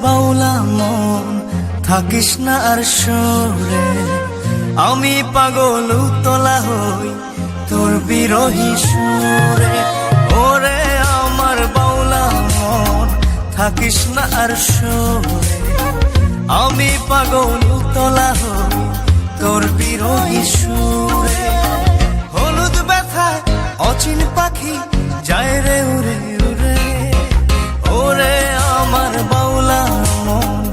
বাউলা মন থাকিস না আর সরে, আমি পাগল উতলা হই তোর বিরহী সুরে। ওরে আমার বাউলা মন থাকিস না আর সরে, আমি পাগল উতলা হই তোর বিরহী সুরে। হলুদ ব্যথায় অচিন পাখি যায় রে উড়ে উড়ে, ওরে আমার বাউলা মন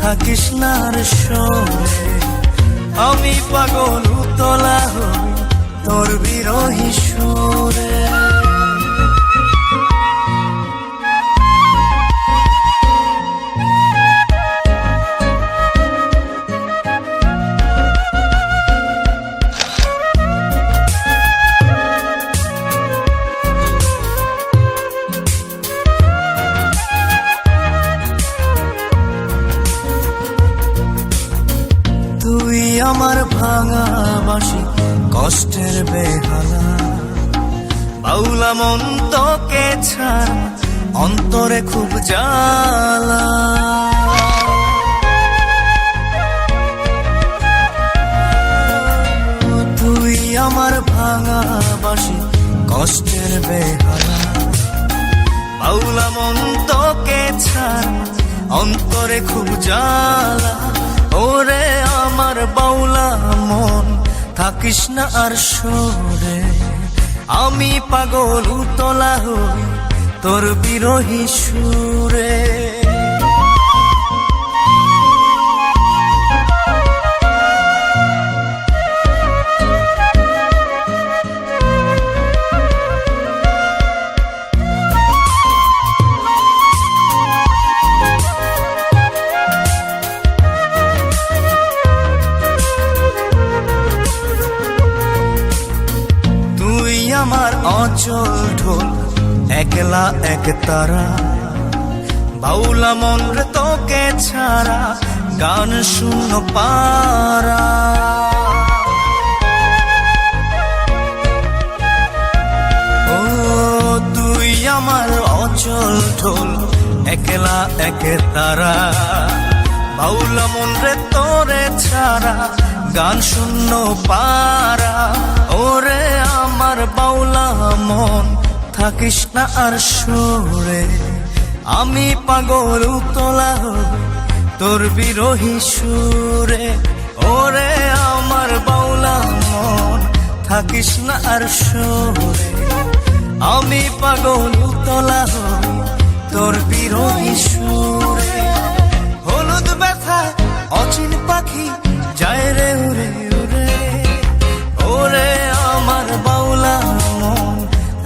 থাকিস না আর সরে, আমি পাগল উতলা হই তোর বিরহী সুরে। তুই আমার ভাঙা বাঁশি কষ্টের বেহালা, বাউলা মন তোকে ছাড়া অন্তরে খুব জ্বালা। তুই আমার ভাঙা বাঁশি কষ্টের বেহালা, বাউলা মন তোকে ছাড়া অন্তরে খুব জ্বালা। ওরে আমার বাউলা মন থাকিস না আর সরে, আমি পাগল উতলা হই তোর বিরহী সুরে। আমার অচল ঢোল একলা এক তারা, বাউলা মন রে তোকে ছাড়া গান শূন্য পারা। ও তুই আমার অচল ঢোল একলা এক তারা, বাউলা মন রে তোরে ছাড়া গান শূন্য পারা। ওরে আমার বাউলা মন থাকিস না আর সরে, আমি পাগল উতলা হই তোর বিরহী সুরে। ওরে আমার বাউলা মন থাকিস না আর সরে, আমি পাগল উতলা হই তোর বিরহী সুরে। হলুদ ব্যথায় অচিন পাখি যায় রে উড়ে উড়ে, ওরে আমার বাউলা মন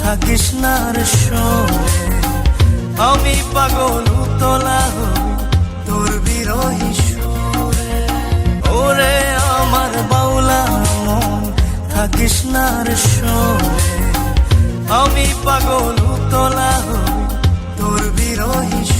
থাকিস না আর সরে, আমি পাগল উতলা হই তোর বিরহী সুরে। ওরে আমার বাউলা মন থাকিস না আর সরে, আমি পাগল উতলা হই তোর বিরহী সুরে।